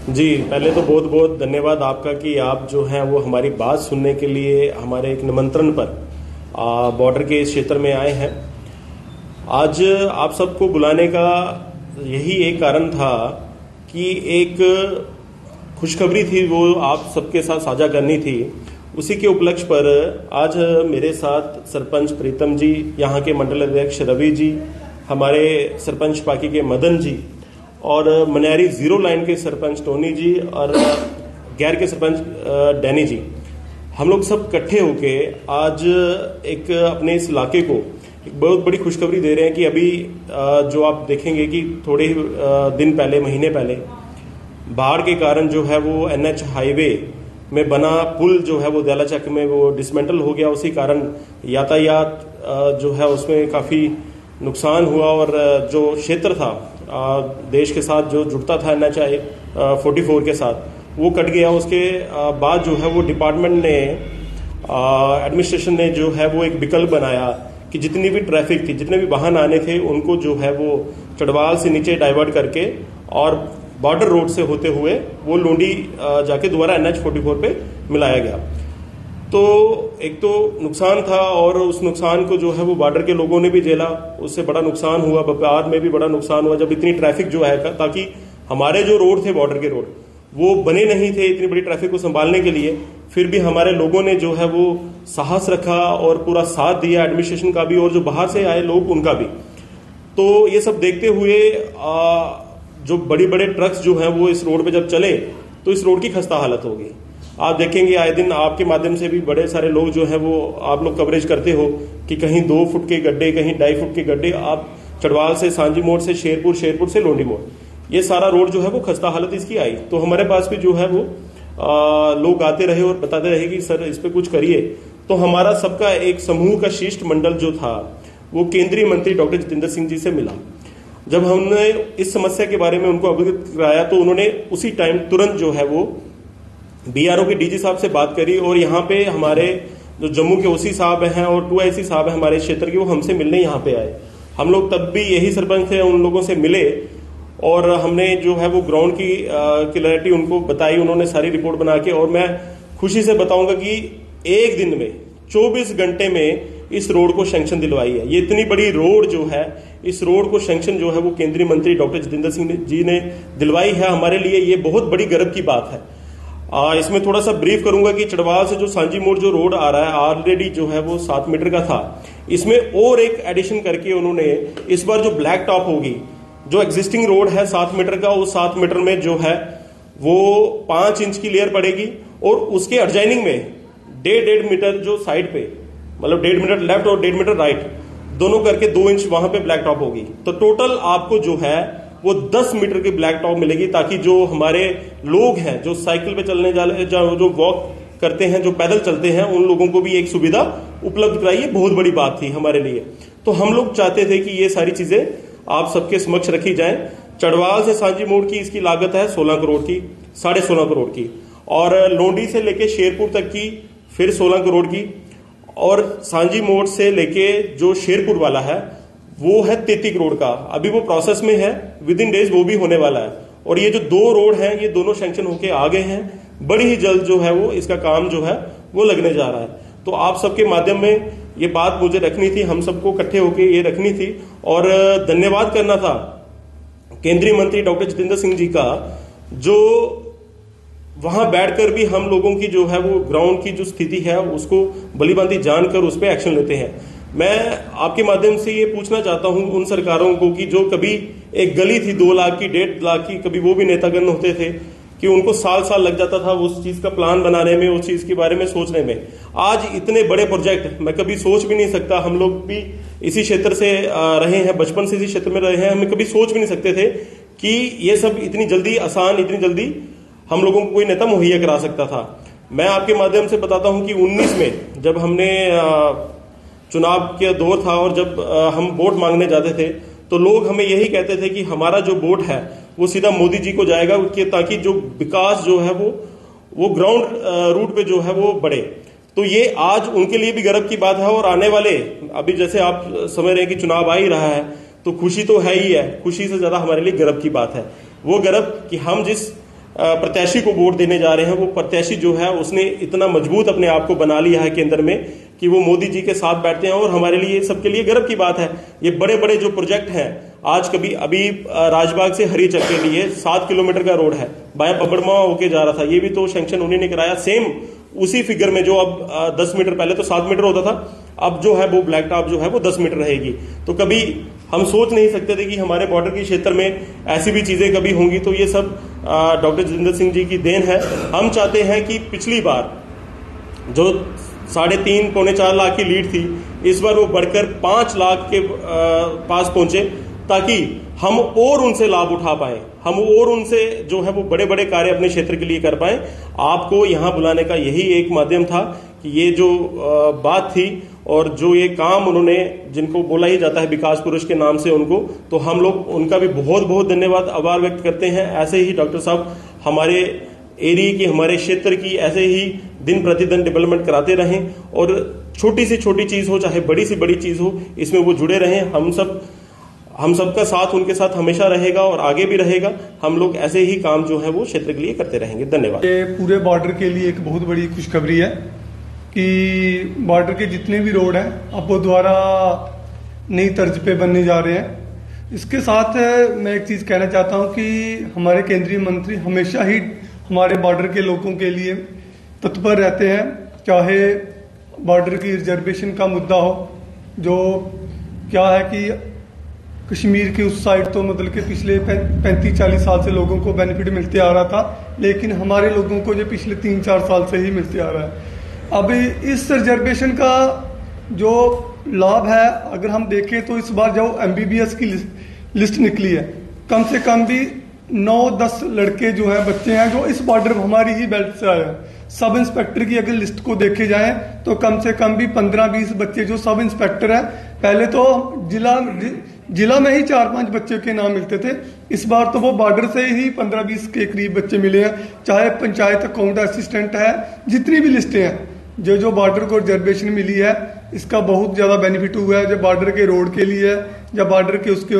जी, पहले तो बहुत बहुत धन्यवाद आपका कि आप जो हैं वो हमारी बात सुनने के लिए हमारे एक निमंत्रण पर बॉर्डर के इस क्षेत्र में आए हैं। आज आप सबको बुलाने का यही एक कारण था कि एक खुशखबरी थी, वो आप सबके साथ साझा करनी थी। उसी के उपलक्ष्य पर आज मेरे साथ सरपंच प्रीतम जी, यहाँ के मंडल अध्यक्ष रवि जी, हमारे सरपंच पाकी के मदन जी और मनियारी जीरो लाइन के सरपंच टोनी जी और गैर के सरपंच डैनी जी, हम लोग सब इकट्ठे होके आज एक अपने इस इलाके को एक बहुत बड़ी खुशखबरी दे रहे हैं कि अभी जो आप देखेंगे कि थोड़े दिन पहले, महीने पहले बाढ़ के कारण जो है वो NH हाईवे में बना पुल जो है वो दयालाचक में वो डिसमेंटल हो गया। उसी कारण यातायात जो है उसमें काफ़ी नुकसान हुआ और जो क्षेत्र था देश के साथ जो जुड़ता था NH 44 के साथ, वो कट गया। उसके बाद जो है वो डिपार्टमेंट ने, एडमिनिस्ट्रेशन ने जो है वो एक विकल्प बनाया कि जितनी भी ट्रैफिक थी, जितने भी वाहन आने थे, उनको जो है वो चढ़वाल से नीचे डाइवर्ट करके और बॉर्डर रोड से होते हुए वो लोंडी जाके दोबारा NH 44 पे मिलाया गया। तो एक तो नुकसान था और उस नुकसान को जो है वो बॉर्डर के लोगों ने भी झेला, उससे बड़ा नुकसान हुआ, व्यापार में भी बड़ा नुकसान हुआ जब इतनी ट्रैफिक जो है, ताकि हमारे जो रोड थे, बॉर्डर के रोड, वो बने नहीं थे इतनी बड़ी ट्रैफिक को संभालने के लिए। फिर भी हमारे लोगों ने जो है वो साहस रखा और पूरा साथ दिया, एडमिनिस्ट्रेशन का भी और जो बाहर से आए लोग उनका भी। तो ये सब देखते हुए जो बड़ी बड़े ट्रक्स जो हैं वो इस रोड पे जब चले तो इस रोड की खस्ता हालत होगी। आप देखेंगे आए दिन आपके माध्यम से भी बड़े सारे लोग जो है वो आप लोग कवरेज करते हो कि कहीं 2 फुट के गड्ढे, कहीं 2.5 फुट के गड्ढे। आप चढ़वाल से सांझी मोड़ से शेरपुर, शेरपुर से लोंडी मोड़, ये सारा रोड जो है वो खस्ता हालत इसकी आई। तो हमारे पास भी जो है वो लोग आते रहे और बताते रहे कि सर इस पे कुछ करिए। तो हमारा सबका एक समूह का शिष्ट मंडल जो था वो केंद्रीय मंत्री डॉक्टर जितेंद्र सिंह जी से मिला। जब हमने इस समस्या के बारे में उनको अवगत कराया तो उन्होंने उसी टाइम तुरंत जो है वो BRO के DG साहब से बात करी और यहाँ पे हमारे जो जम्मू के OC साहब हैं और 2IC साहब हैं हमारे क्षेत्र के, वो हमसे मिलने यहाँ पे आए। हम लोग तब भी यही सरपंच थे, उन लोगों से मिले और हमने जो है वो ग्राउंड की क्लियरिटी उनको बताई। उन्होंने सारी रिपोर्ट बना के, और मैं खुशी से बताऊंगा कि एक दिन में 24 घंटे में इस रोड को सैंक्शन दिलवाई है। ये इतनी बड़ी रोड जो है, इस रोड को सैंक्शन जो है वो केंद्रीय मंत्री डॉक्टर जितेंद्र सिंह जी ने दिलवाई है। हमारे लिए ये बहुत बड़ी गर्व की बात है। इसमें थोड़ा सा ब्रीफ करूंगा कि चढ़वाल से जो सांझी मोड़ जो रोड आ रहा है ऑलरेडी जो है वो 7 मीटर का था। इसमें और एक एडिशन करके उन्होंने इस बार जो ब्लैक टॉप होगी, जो एग्जिस्टिंग रोड है 7 मीटर का, उस 7 मीटर में जो है वो 5 इंच की लेयर पड़ेगी और उसके एडजाइनिंग में 1.5 मीटर जो साइड पे, मतलब 1.5 मीटर लेफ्ट और 1.5 मीटर राइट, दोनों करके 2 इंच वहां पे ब्लैक टॉप होगी। तो टोटल आपको जो है वो 10 मीटर की ब्लैक टॉप मिलेगी, ताकि जो हमारे लोग हैं जो साइकिल पे चलने जो वॉक करते हैं, जो पैदल चलते हैं, उन लोगों को भी एक सुविधा उपलब्ध कराई। ये बहुत बड़ी बात थी हमारे लिए। तो हम लोग चाहते थे कि ये सारी चीजें आप सबके समक्ष रखी जाएं। चढ़वाल से सांझी मोड़ की इसकी लागत है 16 करोड़ की, 16.5 करोड़ की, और लोंडी से लेके शेरपुर तक की फिर 16 करोड़ की, और सांझी मोड़ से लेके जो शेरपुर वाला है वो है 33 करोड़ का। अभी वो प्रोसेस में है, विद इन डेज वो भी होने वाला है। और ये जो 2 रोड हैं ये दोनों सैंक्शन होके आ गए हैं। बड़ी ही जल्द जो है वो इसका काम जो है वो लगने जा रहा है। तो आप सबके माध्यम में ये बात मुझे रखनी थी, हम सबको इकट्ठे होके ये रखनी थी और धन्यवाद करना था केंद्रीय मंत्री डॉक्टर जितेंद्र सिंह जी का, जो वहां बैठकर भी हम लोगों की जो है वो ग्राउंड की जो स्थिति है उसको भलीभांति जानकर उस पर एक्शन लेते हैं। मैं आपके माध्यम से ये पूछना चाहता हूं उन सरकारों को कि जो कभी एक गली थी 2 लाख की, 1.5 लाख की, कभी वो भी नेतागण होते थे कि उनको साल साल लग जाता था उस चीज का प्लान बनाने में, उस चीज के बारे में सोचने में। आज इतने बड़े प्रोजेक्ट मैं कभी सोच भी नहीं सकता। हम लोग भी इसी क्षेत्र से रहे हैं, बचपन से इसी क्षेत्र में रहे हैं, हमें कभी सोच भी नहीं सकते थे कि ये सब इतनी जल्दी आसान, इतनी जल्दी हम लोगों को कोई नेता मुहैया करा सकता था। मैं आपके माध्यम से बताता हूं कि 19 में जब हमने चुनाव के दौर था और जब हम वोट मांगने जाते थे तो लोग हमें यही कहते थे कि हमारा जो वोट है वो सीधा मोदी जी को जाएगा, ताकि जो विकास जो है वो ग्राउंड रूट पे जो है वो बढ़े। तो ये आज उनके लिए भी गर्व की बात है। और आने वाले, अभी जैसे आप समझ रहे हैं कि चुनाव आ ही रहा है, तो खुशी तो है ही है, खुशी से ज्यादा हमारे लिए गर्व की बात है। वो गर्व कि हम जिस प्रत्याशी को वोट देने जा रहे हैं, वो प्रत्याशी जो है उसने इतना मजबूत अपने आप को बना लिया है केंद्र में कि वो मोदी जी के साथ बैठते हैं। और हमारे लिए सबके लिए गर्व की बात है, ये बड़े बड़े जो प्रोजेक्ट हैं, आज अभी राजबाग से हरीचक के लिए 7 किलोमीटर का रोड है, बाया पबड़मा होके जा रहा था, ये भी तो सैंक्शन उन्हीं ने कराया, सेम उसी फिगर में जो अब 10 मीटर, पहले तो 7 मीटर होता था, अब जो है वो ब्लैक टॉप जो है वो 10 मीटर रहेगी। तो कभी हम सोच नहीं सकते थे कि हमारे बॉर्डर के क्षेत्र में ऐसी भी चीजें कभी होंगी। तो ये सब डॉक्टर जितेंद्र सिंह जी की देन है। हम चाहते हैं कि पिछली बार जो 3.5 पौने 4 लाख की लीड थी, इस बार वो बढ़कर 5 लाख के पास पहुंचे, ताकि हम और उनसे लाभ उठा पाए, हम और उनसे जो है वो बड़े बड़े कार्य अपने क्षेत्र के लिए कर पाए। आपको यहां बुलाने का यही एक माध्यम था कि ये जो बात थी और जो ये काम उन्होंने, जिनको बोला ही जाता है विकास पुरुष के नाम से उनको, तो हम लोग उनका भी बहुत बहुत धन्यवाद, आभार व्यक्त करते हैं। ऐसे ही डॉक्टर साहब हमारे एरिया की, हमारे क्षेत्र की ऐसे ही दिन प्रतिदिन डेवलपमेंट कराते रहें, और छोटी से छोटी चीज हो चाहे बड़ी से बड़ी चीज हो, इसमें वो जुड़े रहें। हम सबका साथ उनके साथ हमेशा रहेगा और आगे भी रहेगा। हम लोग ऐसे ही काम जो है वो क्षेत्र के लिए करते रहेंगे। धन्यवाद। ये पूरे बॉर्डर के लिए एक बहुत बड़ी खुशखबरी है कि बॉर्डर के जितने भी रोड हैं अब वो दोबारा नई तर्ज पे बनने जा रहे हैं। इसके साथ मैं एक चीज कहना चाहता हूं कि हमारे केंद्रीय मंत्री हमेशा ही हमारे बॉर्डर के लोगों के लिए तत्पर रहते हैं, चाहे बॉर्डर की रिजर्वेशन का मुद्दा हो, जो क्या है कि कश्मीर के उस साइड तो मतलब कि पिछले 35-40 साल से लोगों को बेनिफिट मिलते आ रहा था, लेकिन हमारे लोगों को जो पिछले 3-4 साल से ही मिलते आ रहा है। अब इस रिजर्वेशन का जो लाभ है, अगर हम देखें तो इस बार जो MBBS की लिस्ट निकली है, कम से कम भी 9-10 लड़के जो है, बच्चे हैं जो इस बॉर्डर हमारी ही बेल्ट से आए हैं। सब इंस्पेक्टर की अगर लिस्ट को देखे जाए तो कम से कम भी 15-20 बच्चे जो सब इंस्पेक्टर हैं, पहले तो जिला में ही 4-5 बच्चे के नाम मिलते थे, इस बार तो वो बॉर्डर से ही 15-20 के करीब बच्चे मिले हैं। चाहे पंचायत अकाउंट असिस्टेंट है, जितनी भी लिस्टें हैं, जो बॉर्डर को रिजर्वेशन मिली है, इसका बहुत ज्यादा बेनिफिट हुआ है। जब बॉर्डर के रोड के लिए, जब बॉर्डर के उसके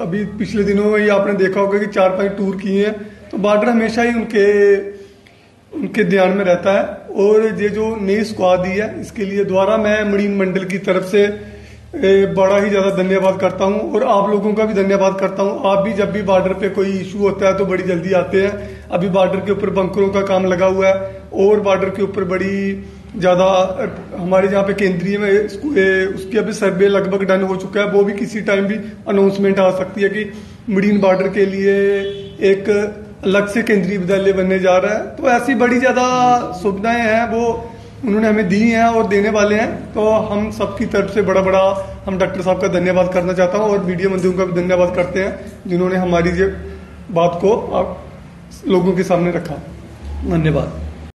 अभी पिछले दिनों में ही आपने देखा होगा कि 4-5 टूर किए हैं, तो बॉर्डर हमेशा ही उनके ध्यान में रहता है। और ये जो नई स्क्वाड दी है, इसके लिए द्वारा मैं मरीन मंडल की तरफ से बड़ा ही ज्यादा धन्यवाद करता हूं, और आप लोगों का भी धन्यवाद करता हूं। आप भी जब भी बॉर्डर पे कोई इशू होता है तो बड़ी जल्दी आते हैं। अभी बॉर्डर के ऊपर बंकरों का काम लगा हुआ है, और बॉर्डर के ऊपर बड़ी ज्यादा हमारे यहाँ पे केंद्रीय में उसकी अभी सर्वे लगभग डन हो चुका है। वो भी किसी टाइम भी अनाउंसमेंट आ सकती है कि मरीन बॉर्डर के लिए एक अलग से केंद्रीय विद्यालय बनने जा रहा है। तो ऐसी बड़ी ज्यादा सुविधाएं हैं वो उन्होंने हमें दी हैं और देने वाले हैं। तो हम सबकी तरफ से बड़ा हम डॉक्टर साहब का धन्यवाद करना चाहता हूं, और मीडिया मंत्रियों का भी धन्यवाद करते हैं जिन्होंने हमारी ये बात को आप लोगों के सामने रखा। धन्यवाद।